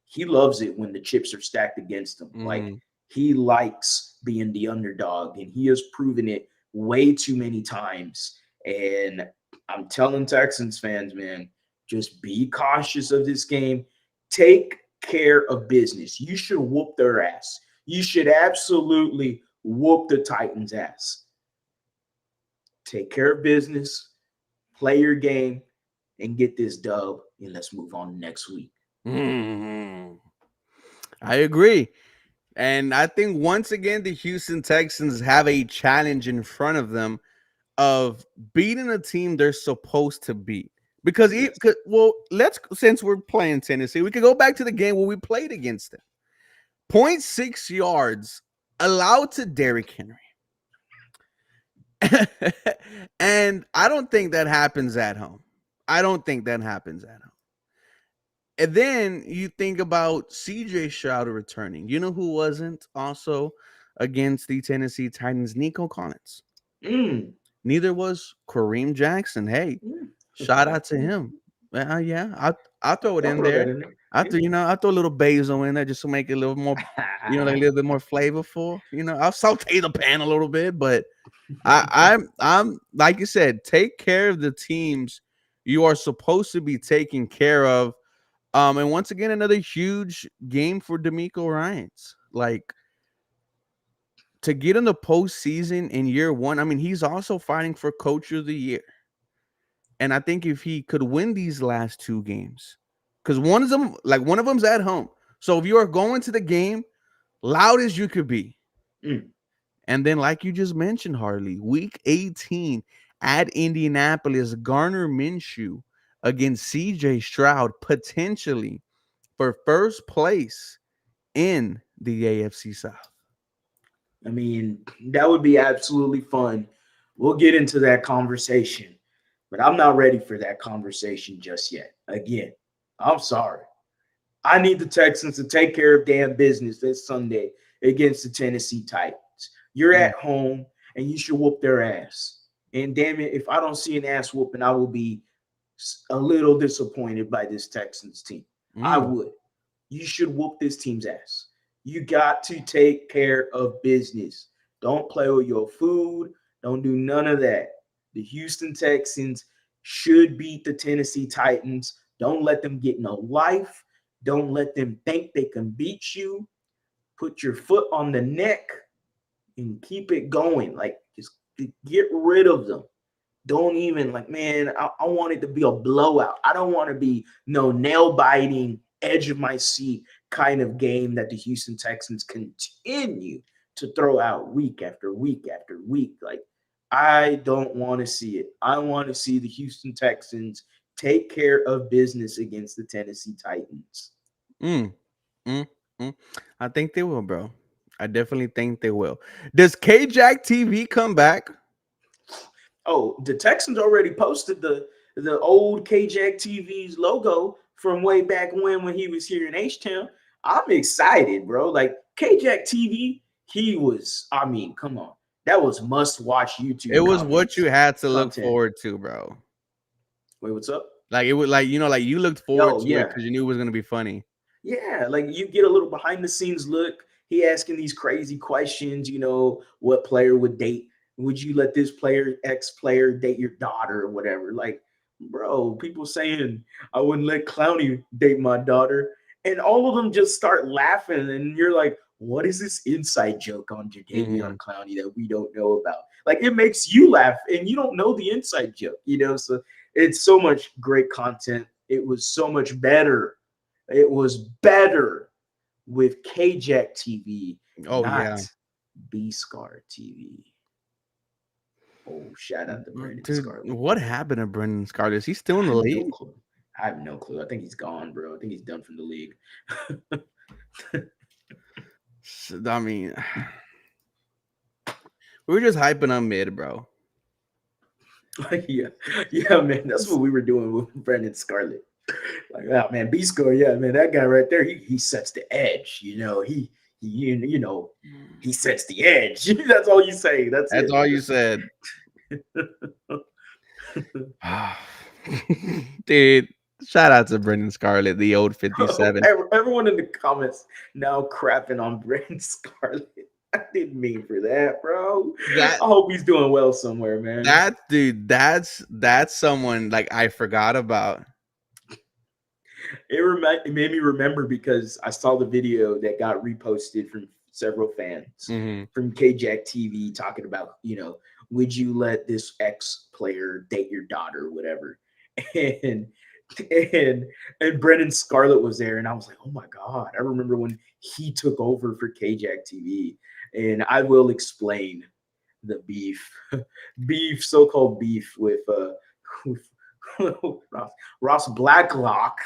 He loves it when the chips are stacked against him. Like, he likes being the underdog, and he has proven it way too many times. And I'm telling Texans fans, man, just be cautious of this game. Take care of business. You should whoop their ass. You should absolutely whoop the Titans' ass. Take care of business, play your game, and get this dub, and let's move on next week. I agree. And I think once again, the Houston Texans have a challenge in front of them of beating a team they're supposed to beat. Because, since we're playing Tennessee, we could go back to the game where we played against them. 0.6 yards allowed to Derrick Henry. And I don't think that happens at home. And then you think about CJ Stroud returning. You know who wasn't also against the Tennessee Titans? Nico Collins. Neither was Kareem Jackson. Hey, shout out to him. I'll throw it in there. I throw a little basil in there just to make it a little more, like a little bit more flavorful. I'll saute the pan a little bit, but I'm like you said, take care of the teams you are supposed to be taking care of. And once again, another huge game for DeMeco Ryans. Like, to get in the postseason in year one, I mean, he's also fighting for Coach of the Year. And I think if he could win these last two games, because one of them's at home. So if you are going to the game, loud as you could be. And then, like you just mentioned, Harley, week 18 at Indianapolis, Gardner Minshew against CJ Stroud, potentially for first place in the AFC South. I mean, that would be absolutely fun. We'll get into that conversation, but I'm not ready for that conversation just yet. Again, I'm sorry. I need the Texans to take care of damn business this Sunday against the Tennessee Titans. You're Mm, at home and you should whoop their ass. And damn it, if I don't see an ass whooping, I will be a little disappointed by this Texans team. I mm, would. You should whoop this team's ass. You got to take care of business. Don't play with your food. Don't do none of that. The Houston Texans should beat the Tennessee Titans. Don't let them get no life. Don't let them think they can beat you. Put your foot on the neck and keep it going. Like, just get rid of them. Don't even like, man, I want it to be a blowout. I don't want to be no nail biting, edge of my seat kind of game that the Houston Texans continue to throw out week after week after week. Like, I don't want to see it. I want to see the Houston Texans take care of business against the Tennessee Titans. mm, mm, mm. I think they will, bro. I definitely think they will. Does KJack TV come back? Oh, the Texans already posted the old KJack TV's logo from way back when he was here in H Town. I'm excited, bro. Like KJack TV, he was. I mean, come on, that was must watch It YouTube was what you had to look content. forward to, bro. Wait, what's up? Like it was like like you looked forward Yo, to it yeah, because you knew it was gonna be funny. yeah, like you get a little behind the scenes look. He asking these crazy questions, what player would date? Would you let this player, X player, date your daughter or whatever? Like, bro, people saying I wouldn't let Clowney date my daughter. And all of them just start laughing, and you're like, what is this inside joke on Hmm. Jadavion Clowney that we don't know about? Like, it makes you laugh, and you don't know the inside joke. So it's so much great content. It was so much better. It was better with KJack TV, Oh not yeah, B Scar TV. Oh, shout out to Brandon dude. Scarlett. What happened to Brendan Scarlett? Is he still I in the have no league? clue. I have no clue. I think he's gone, bro. I think he's done from the league. I mean, we were just hyping on mid, bro. Yeah, yeah, man. That's what we were doing with Brandon Scarlett. Like, oh man, B Scar, yeah, man, that guy right there, he sets the edge. He sets the edge. That's all you say. That's That's it. all you said. Dude, shout out to Brendan Scarlett, the old 57. Everyone in the comments now crapping on Brandon Scarlett. I didn't mean for that, bro. That I hope he's doing well somewhere, man. that dude, that's someone like I forgot about. It made me remember because I saw the video that got reposted from several fans Hmm. from KJack TV talking about, would you let this ex player date your daughter or whatever? And and and Brendan Scarlett was there, and I was like, oh my god, I remember when he took over for KJack TV, and I will explain the beef, so-called beef with Ross Blacklock.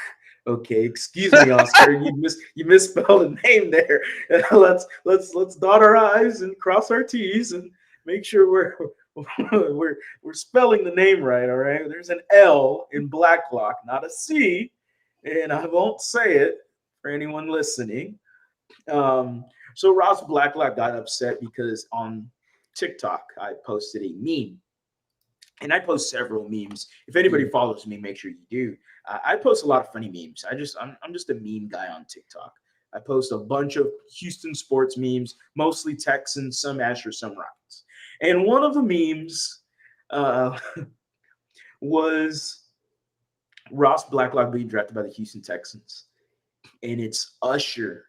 Okay, excuse me, Oscar. You misspelled a name there. Let's dot our I's and cross our T's and make sure we're spelling the name right. All right. There's an L in Blacklock, not a C, and I won't say it for anyone listening. Um, so Ross Blacklock got upset because on TikTok I posted a meme, and I post several memes. If anybody follows me, make sure you do. I post a lot of funny memes. I'm just a meme guy on TikTok. I post a bunch of Houston sports memes, mostly Texans, some Astros, some Rockets. And one of the memes uh, was Ross Blacklock being drafted by the Houston Texans, and it's Usher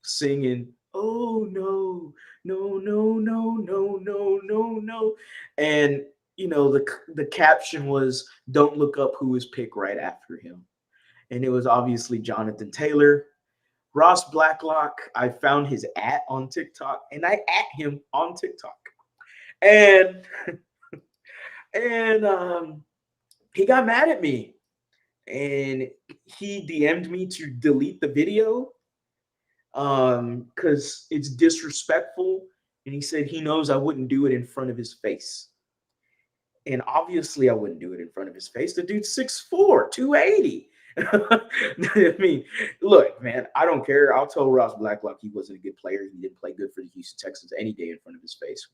singing, "Oh no, no, no, no, no, no, no, no," and the caption was, "Don't look up who was picked right after him," and it was obviously Jonathan Taylor. Ross Blacklock, I found his on TikTok, and I him on TikTok, and and he got mad at me, and he DM'd me to delete the video because it's disrespectful, and he said he knows I wouldn't do it in front of his face, and obviously I wouldn't do it in front of his face. The dude's 6'4", 280, I mean, look, man, I don't care. I'll tell Ross Blacklock he wasn't a good player. He didn't play good for the Houston Texans any day in front of his face.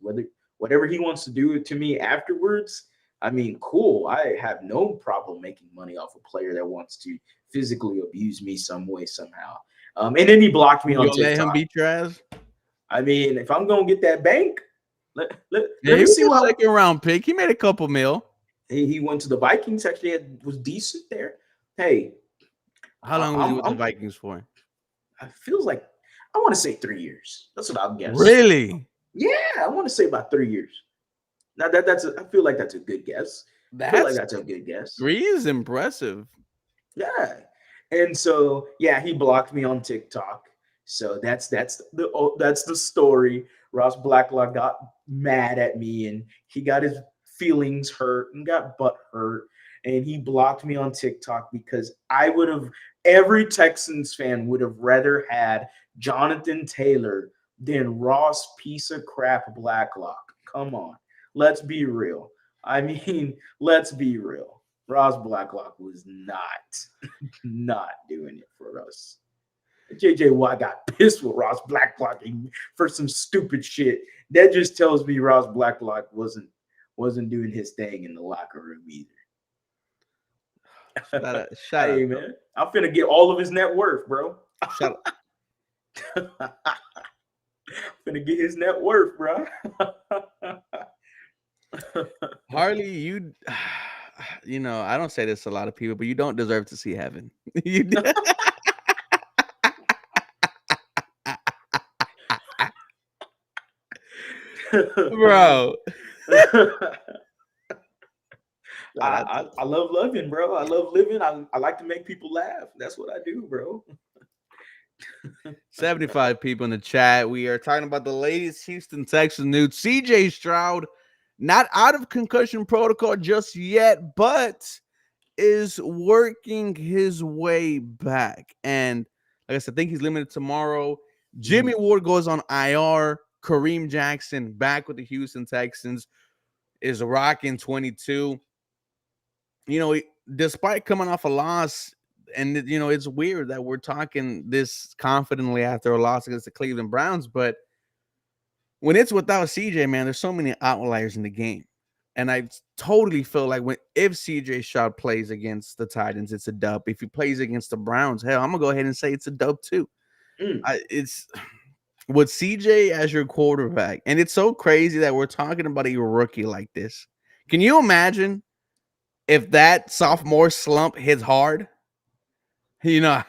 Whatever he wants to do to me afterwards, I mean, cool. I have no problem making money off a player that wants to physically abuse me some way, somehow. And then he blocked me You on gonna let him TikTok. beat your ass? I mean, if I'm gonna get that bank, Yeah, let he me was see a what second round pick. He made a couple mil. he went to the Vikings. Actually, was decent there. Hey, How long was he with the I'm Vikings for? it feels like I want to say 3 years. That's what I'll guess. Really? Yeah, I want to say about 3 years. Now I feel like that's a good guess. I feel like That's that's a good guess. 3 is impressive. Yeah. And so yeah, he blocked me on TikTok. So that's the story. Ross Blacklock got mad at me and he got his feelings hurt and got butt hurt. And he blocked me on TikTok because I would have every Texans fan would have rather had Jonathan Taylor than Ross piece of crap Blacklock. Come on. Let's be real. I mean, let's be real. Ross Blacklock was not doing it for us. JJ Watt got pissed with Ross Blacklock for some stupid shit. That just tells me Ross Blacklock wasn't doing his thing in the locker room either. Shut up. Hey man, I'm finna get all of his net worth, bro. Shut up. Finna get his net worth, bro. Harley, you you know, I don't say this to a lot of people, but you don't deserve to see heaven. You bro. I love loving, bro. I love living. I like to make people laugh. That's what I do, bro. 75 people in the chat. We are talking about the latest Houston Texans news. CJ Stroud, not out of concussion protocol just yet, but is working his way back. And like I said, I think he's limited tomorrow. Jimmy Ward goes on IR. Kareem Jackson back with the Houston Texans is rocking 22. You know, despite coming off a loss, and you know, it's weird that we're talking this confidently after a loss against the Cleveland Browns, but when it's without CJ, man, there's so many outliers in the game. And I totally feel like if CJ Stroud plays against the Titans, it's a dub. If he plays against the Browns, hell, I'm gonna go ahead and say it's a dub too. It's with CJ as your quarterback, and it's so crazy that we're talking about a rookie like this. Can you imagine if that sophomore slump hits hard? You know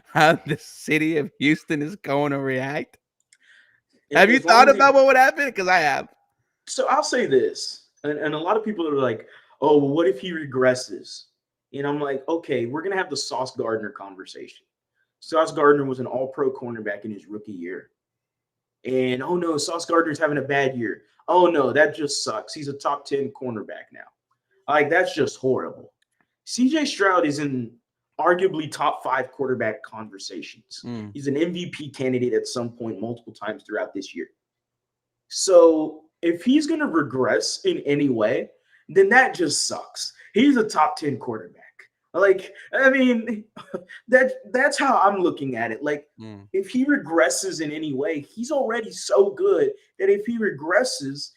how the city of Houston is going to react. Have you As long thought as he, about what would happen? Because I have. so I'll say this, and a lot of people are like, "Oh, well, what if he regresses?" And I'm like, "Okay, we're gonna have the Sauce Gardner conversation." Sauce Gardner was an All-Pro cornerback in his rookie year, and oh no, Sauce Gardner's having a bad year. Oh no, that just sucks. He's a top 10 cornerback now. Like that's just horrible. CJ Stroud is in arguably top 5 quarterback conversations. He's an MVP candidate at some point, multiple times throughout this year. So if he's going to regress in any way, then that just sucks. He's a top 10 quarterback. Like, I mean, that's how I'm looking at it. Like, if he regresses in any way, he's already so good that if he regresses,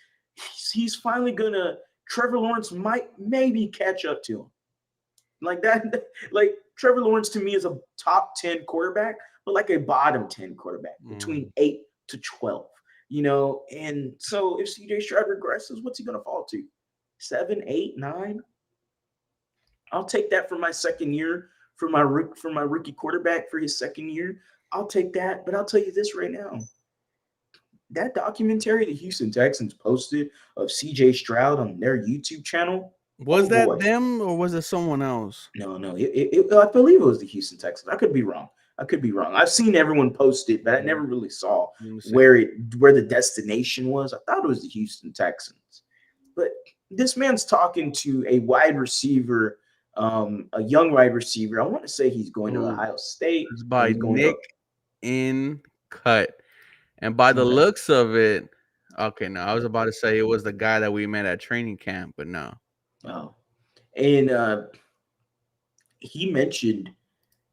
he's finally gonna Trevor Lawrence might maybe catch up to him. Like that, like Trevor Lawrence to me is a top 10 quarterback, but like a bottom 10 quarterback between 8 to 12. You know, and so if CJ Stroud regresses, what's he gonna fall to? 7, 8, 9? I'll take that for my second year, for my rookie quarterback for his second year. I'll take that, but I'll tell you this right now. That documentary the Houston Texans posted of CJ Stroud on their YouTube channel. Was that them or was it someone else? No. I believe it was the Houston Texans. I could be wrong. I've seen everyone post it, but I never really saw where the destination was. I thought it was the Houston Texans. But this man's talking to a wide receiver, a young wide receiver. I want to say he's going to Ohio State. It's by Nick in Cut. And by the looks of it, okay, no, I was about to say it was the guy that we met at training camp, but no. Oh. And he mentioned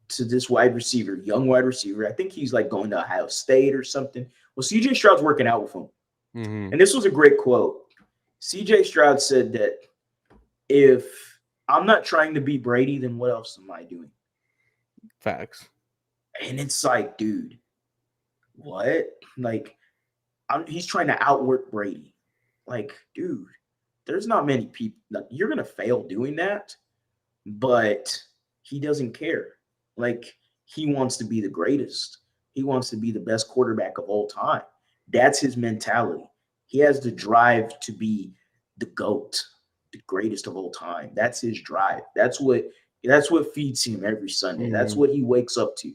to this wide receiver, young wide receiver, I think he's like going to Ohio State or something. Well, CJ Stroud's working out with him. Mm-hmm. And this was a great quote. CJ Stroud said that if I'm not trying to be Brady, then what else am I doing? Facts. And it's like, dude, what? Like, he's trying to outwork Brady. Like, dude, there's not many people. Like, you're going to fail doing that, but he doesn't care. Like, he wants to be the greatest. He wants to be the best quarterback of all time. That's his mentality. He has the drive to be the GOAT, the greatest of all time. That's his drive. That's what feeds him every Sunday. That's Mm-hmm. what he wakes up to.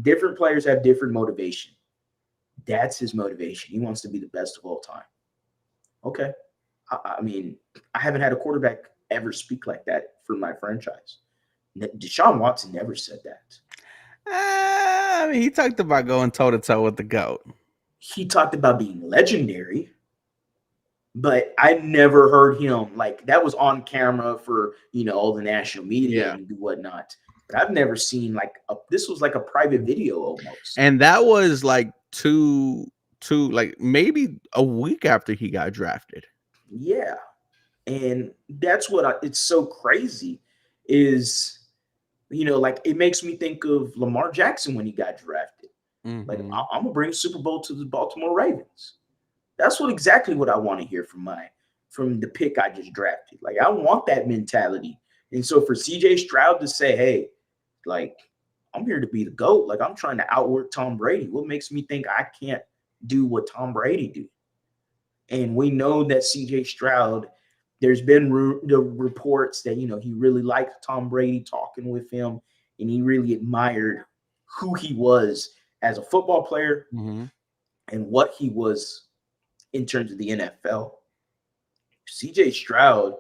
Different players have different motivation. That's his motivation. He wants to be the best of all time. Okay. I mean, I haven't had a quarterback ever speak like that for my franchise. Deshaun Watson never said that. I mean, he talked about going toe to toe with the GOAT. He talked about being legendary, but I never heard him like that was on camera for all the national media Yeah. and whatnot. But I've never seen this was like a private video almost. And that was like like maybe a week after he got drafted. Yeah. And that's what it's so crazy is, like it makes me think of Lamar Jackson when he got drafted. Like, Mm-hmm. I'm going to bring a Super Bowl to the Baltimore Ravens. That's exactly what I want to hear from the pick I just drafted. Like, I want that mentality. And so for CJ Stroud to say, hey, like, I'm here to be the GOAT. Like, I'm trying to outwork Tom Brady. What makes me think I can't do what Tom Brady do? And we know that CJ Stroud, there's been the reports that, he really liked Tom Brady talking with him, and he really admired who he was as a football player Mm-hmm. and what he was in terms of the NFL. CJ Stroud,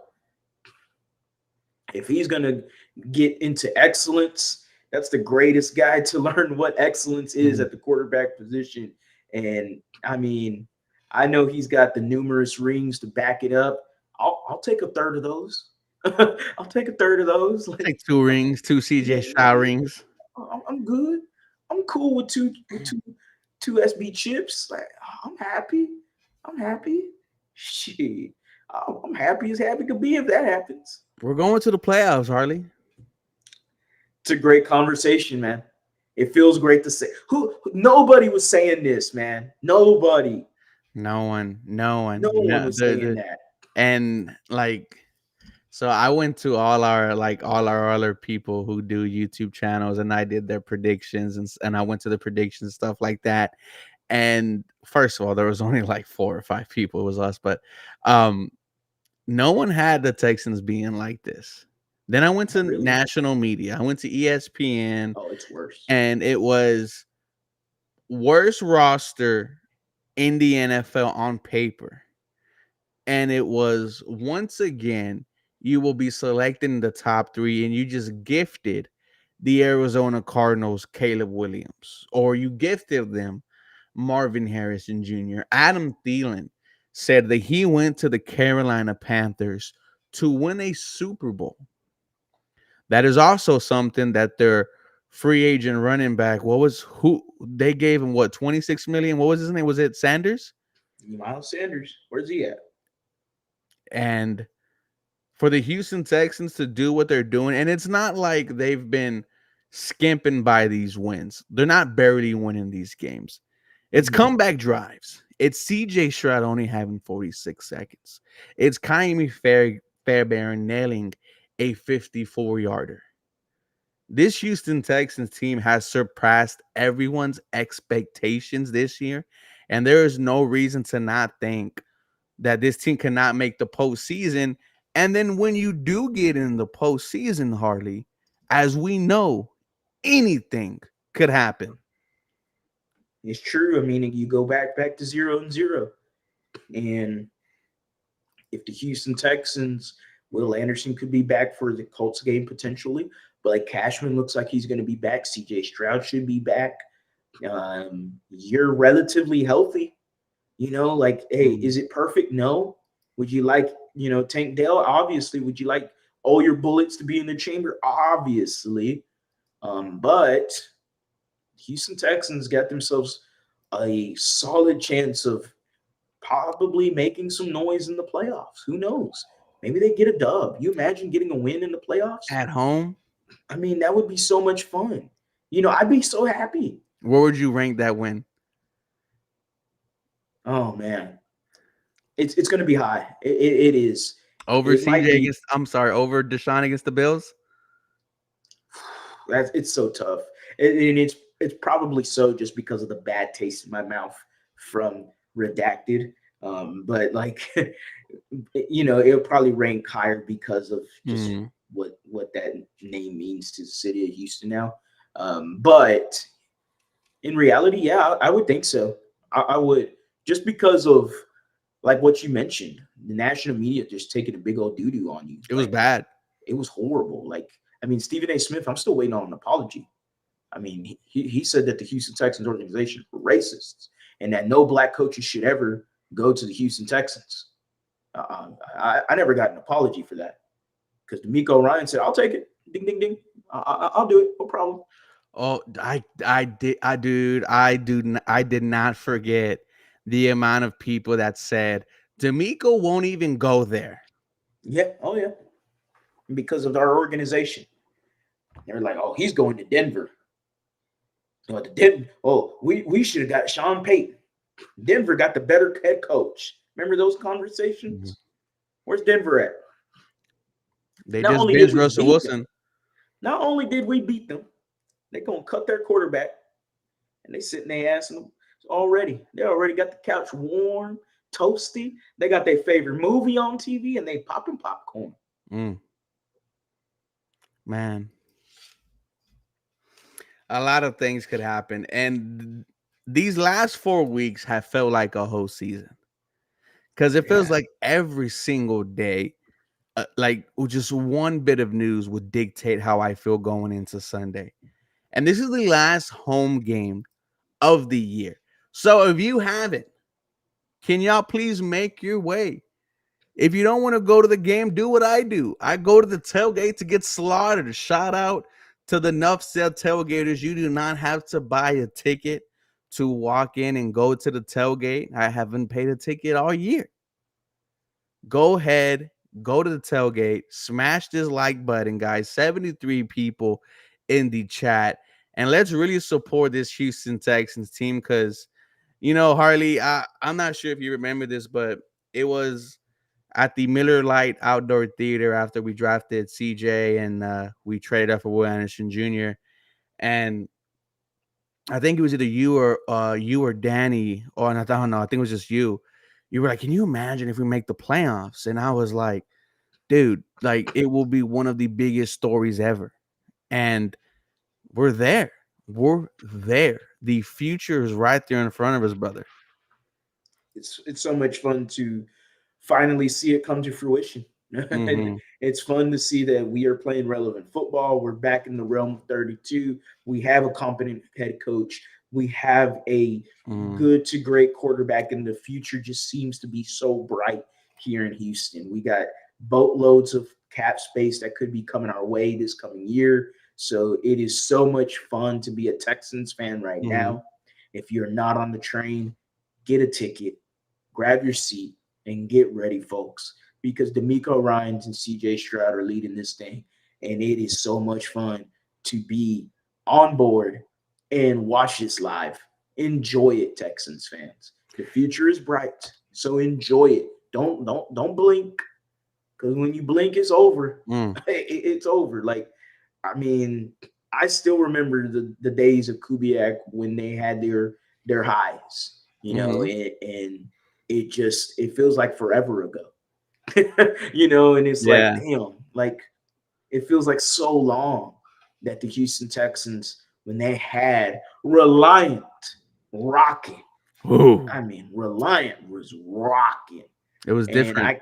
if he's going to get into excellence, that's the greatest guy to learn what excellence is at the quarterback position. And I mean, I know he's got the numerous rings to back it up. I'll take a third of those. I'll take a third of those. Like, Like 2 rings, 2 CJ Stroud rings. I'm good. I'm cool with two SB chips. Like, I'm happy. I'm happy. Shit. I'm happy as happy could be if that happens. We're going to the playoffs, Harley. It's a great conversation, man. It feels great to say. Nobody was saying this, man. Nobody. No one. No one was saying that. And like, so I went to all our other people who do YouTube channels, and I did their predictions, and I went to the predictions, stuff like that. And first of all, there was only like 4 or 5 people. It was us, but no one had the Texans being like this. Then I went to Really? national media. I went to ESPN, Oh, it's worse. and it was worst roster in the NFL on paper. And it was once again, you will be selected in the top 3, and you just gifted the Arizona Cardinals Caleb Williams, or you gifted them Marvin Harrison Jr. Adam Thielen said that he went to the Carolina Panthers to win a Super Bowl. That is also something that their free agent running back, who they gave him 26 million? What was his name? Was it Sanders? Miles Sanders. Where's he at? And for the Houston Texans to do what they're doing, and it's not like they've been skimping by these wins. They're not barely winning these games. It's comeback drives. It's CJ Stroud only having 46 seconds. It's Kaimi Fairbairn nailing a 54-yarder. This Houston Texans team has surpassed everyone's expectations this year, and there is no reason to not think that this team cannot make the postseason. And then when you do get in the postseason, Harley, as we know, anything could happen. It's true. I mean, you go back to 0-0. And if the Houston Texans, Will Anderson could be back for the Colts game potentially, but like Cashman looks like he's going to be back. CJ Stroud should be back. You're relatively healthy. Hey, is it perfect? No. Would you like, Tank Dell? Obviously, would you like all your bullets to be in the chamber, obviously. But Houston Texans got themselves a solid chance of probably making some noise in the playoffs. Who knows? Maybe they get a dub. You imagine getting a win in the playoffs? At home, I mean, that would be so much fun. I'd be so happy. where would you rank that win? Oh man, it's going to be high. It is. Over It might CJ be. against, I'm sorry, over Deshaun against the Bills? It's so tough, and it's probably so just because of the bad taste in my mouth from Redacted. But like, it'll probably rank higher because of just Mm. what that name means to the city of Houston now. But in reality, yeah, I would think so. I would, just because of like what you mentioned, the national media just taking a big old doo doo on you. It was Like, bad. it was horrible. Like, I mean, Stephen A. Smith, I'm still waiting on an apology. I mean, he said that the Houston Texans organization were racists and that no black coaches should ever go to the Houston Texans. I never got an apology for that because D'Amico Ryan said, "I'll take it. Ding, ding, ding. I'll do it. No problem." Oh, I did not forget the amount of people that said D'Amico won't even go there. Yeah. Oh, yeah. Because of our organization. They're like, "Oh, he's going to Denver." We should have got Sean Payton. Denver got the better head coach. Remember those conversations? Mhm. Where's Denver at? They Not just only did benched we Russell beat them, Wilson. not only did we beat them, they're gonna cut their quarterback, and they sitting their ass in them already. They already got the couch warm, toasty. They got their favorite movie on TV, and they popping popcorn. Mm, man, a lot of things could happen, and these last 4 weeks have felt like a whole season because it feels Yeah, like every single day, like just one bit of news would dictate how I feel going into Sunday. And this is the last home game of the year. So if you haven't, can y'all please make your way? If you don't want to go to the game, do what I do. I go to the tailgate to get slaughtered. Shout out to the Nuff Sale tailgaters. You do not have to buy a ticket to walk in and go to the tailgate. I haven't paid a ticket all year. Go ahead, go to the tailgate, smash this like button, guys. 73 people in the chat. And let's really support this Houston Texans team because, Harley, I'm not sure if you remember this, but it was at the Miller Lite Outdoor Theater after we drafted CJ and we traded up for Will Anderson Jr. And I think it was either you or Danny, or I don't know, I think it was just you. You were like, "Can you imagine if we make the playoffs?" And I was like, "Dude, like it will be one of the biggest stories ever." And we're there. We're there. The future is right there in front of us, brother. it's so much fun to finally see it come to fruition. And Mm-hmm. it's fun to see that we are playing relevant football. We're back in the realm of 32. We have a competent head coach. We have a Mm-hmm. good to great quarterback, and the future just seems to be so bright here in Houston. We got boatloads of cap space that could be coming our way this coming year. So it is so much fun to be a Texans fan right Mm-hmm. now. If you're not on the train, get a ticket, grab your seat, and get ready, folks, because D'Amico Ryans and CJ Stroud are leading this thing. And it is so much fun to be on board and watch this live. Enjoy it, Texans fans. The future is bright. So enjoy it. Don't blink. Because when you blink, it's over. Mm. It's over. Like, I mean, I still remember the days of Kubiak when they had their highs, Mm-hmm. and it feels like forever ago. And it's like, Yeah. damn, like it feels like so long that the Houston Texans, when they had Reliant rocking, Ooh, I mean, Reliant was rocking, it was and different.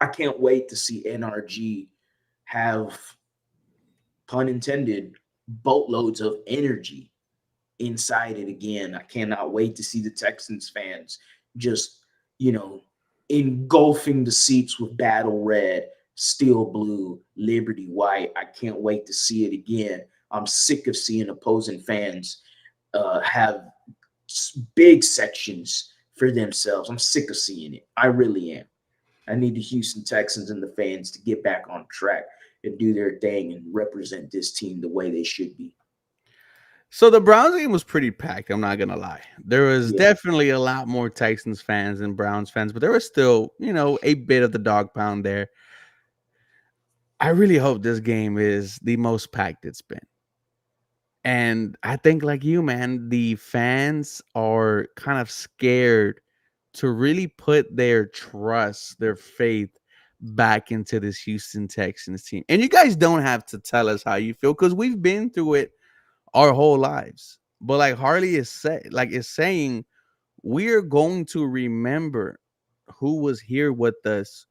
I can't wait to see NRG have, pun intended, boatloads of energy inside it again. I cannot wait to see the Texans fans just, you know, engulfing the seats with battle red, steel blue, Liberty white. I can't wait to see it again. I'm sick of seeing opposing fans have big sections for themselves. I'm sick of seeing it. I really am. I need the Houston Texans and the fans to get back on track and do their thing and represent this team the way they should be. So the Browns game was pretty packed. I'm not gonna lie. There was Yeah, definitely a lot more Texans fans than Browns fans, but there was still, a bit of the dog pound there. I really hope this game is the most packed it's been. And I think, like you, man, the fans are kind of scared to really put their trust, their faith back into this Houston Texans team. And you guys don't have to tell us how you feel because we've been through it our whole lives. But like Harley is saying, we're going to remember who was here with us,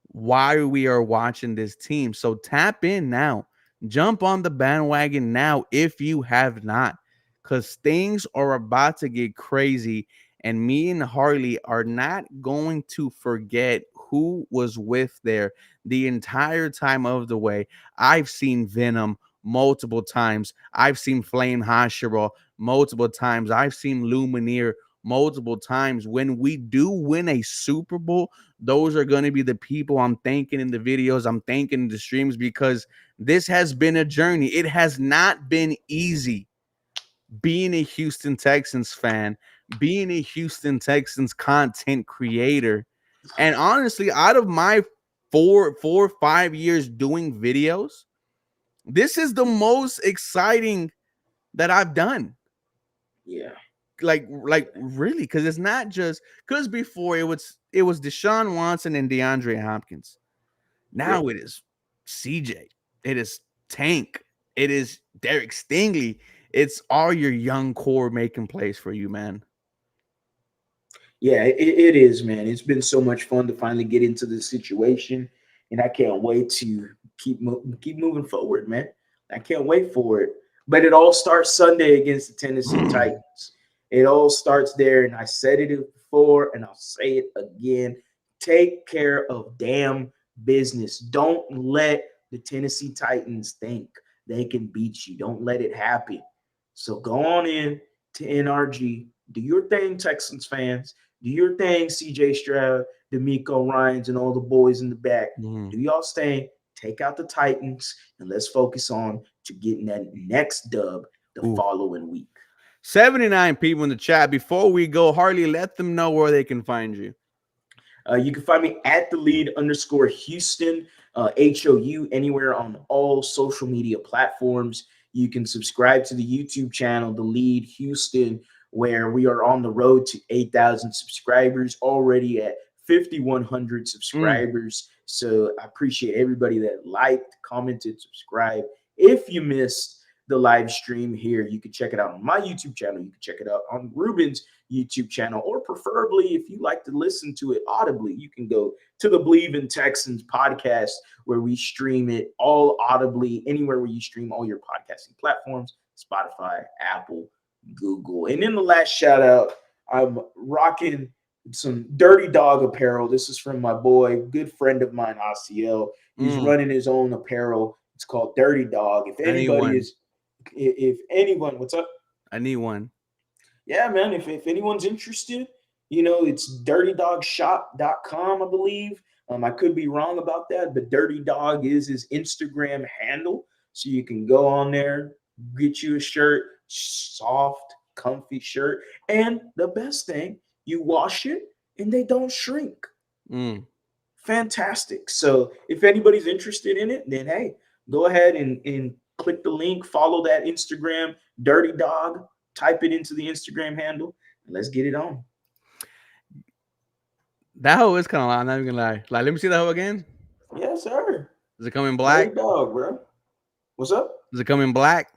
why we are watching this team. So tap in now. Jump on the bandwagon now if you have not, because things are about to get crazy. And me and Harley are not going to forget who was with there the entire time of the way. I've seen Venom multiple times. I've seen Flame Hashira multiple times. I've seen Lumineer multiple times. When we do win a Super Bowl, those are going to be the people I'm thanking in the videos, I'm thanking in the streams, because this has been a journey. It has not been easy being a Houston Texans fan, being a Houston Texans content creator. And honestly, out of my 5 years doing videos, this is the most exciting that I've done. yeah, Like really, because it's not just because before it was Deshaun Watson and DeAndre Hopkins. yep. Now it is CJ. It is Tank. It is Derek Stingley. It's all your young core making plays for you, man. Yeah, it is, man. It's been so much fun to finally get into this situation, and I can't wait to keep moving forward, man. I can't wait for it. But it all starts Sunday against the Tennessee Titans. It all starts there, and I said it before, and I'll say it again. Take care of damn business. Don't let the Tennessee Titans think they can beat you. Don't let it happen. So go on in to NRG. Do your thing, Texans fans. Do your thing, CJ Stroud, D'Amico Ryans, and all the boys in the back. Mhm. Do y'all stay? Take out the Titans, and let's focus on to getting that next dub the Ooh. following week. 79 people in the chat. Before we go, Harley, let them know where they can find you. You can find me at the lead _ Houston, HOU, anywhere on all social media platforms. You can subscribe to the YouTube channel, The Lead Houston, where we are on the road to 8,000 subscribers, already at 5,100 Mm. subscribers. So I appreciate everybody that liked, commented, subscribed. If you missed the live stream here, you can check it out on my YouTube channel. You can check it out on Ruben's YouTube channel, or preferably, if you like to listen to it audibly, you can go to the Believe in Texans podcast, where we stream it all audibly anywhere where you stream all your podcasting platforms: Spotify, Apple, Google. And in the last shout out, I'm rocking some Dirty Dog apparel. This is from my boy, good friend of mine, ACL. He's Mm. running his own apparel. It's called Dirty Dog. I need one. If anyone, what's up? I need one. Yeah, man, if anyone's interested, it's dirtydogshop.com, I believe. I could be wrong about that, but Dirty Dog is his Instagram handle. So you can go on there, get you a shirt, soft, comfy shirt. And the best thing, you wash it and they don't shrink. Mm. Fantastic. So if anybody's interested in it, then hey, go ahead and click the link, follow that Instagram, Dirty Dog, type it into the Instagram handle, and let's get it on. That hoe is kind of loud. I'm not even gonna lie. Like, let me see that hoe again. Yes, sir. Does it come in Dirty black? Dog, bro. What's up? Does it come in black?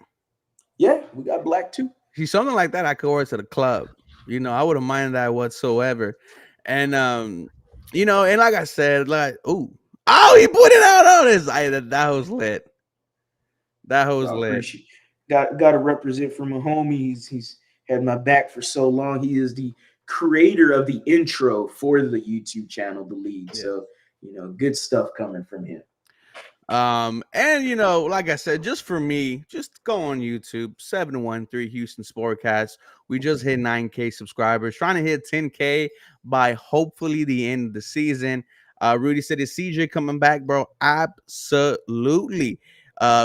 Yeah, we got black too. See, something like that I could wear to the club. I wouldn't mind that whatsoever. And and like I said, like, he put it out on his. That was lit. That was I lit. appreciate. Got to represent for my homie. He's had my back for so long. He is the creator of the intro for the YouTube channel, The Lead. Yeah. So good stuff coming from him. And like I said, just for me, just go on YouTube, 713 Houston Sportcast. We just hit 9K subscribers, trying to hit 10K by hopefully the end of the season. Rudy said, is CJ coming back, bro? Absolutely.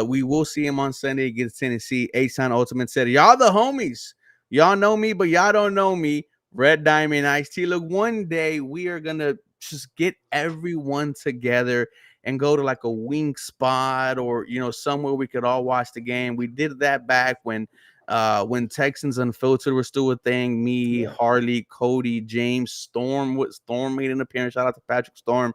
We will see him on Sunday against Tennessee. A-Sign Ultimate said, y'all the homies. Y'all know me, but y'all don't know me. Red Diamond Ice T. Look, one day we are gonna just get everyone together and go to like a wing spot or somewhere we could all watch the game. We did that back when Texans Unfiltered was still a thing. Me, Yeah. Harley, Cody, James, Storm made an appearance. Shout out to Patrick Storm.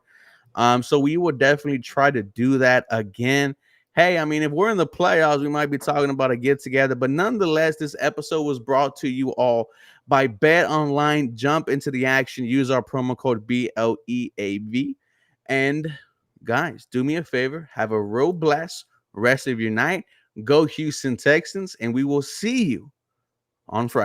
So we will definitely try to do that again. Hey, I mean, if we're in the playoffs, we might be talking about a get together. But nonetheless, this episode was brought to you all by Bet Online. Jump into the action. Use our promo code BLEAV. And guys, do me a favor. Have a real blessed rest of your night. Go Houston Texans, and we will see you on Friday.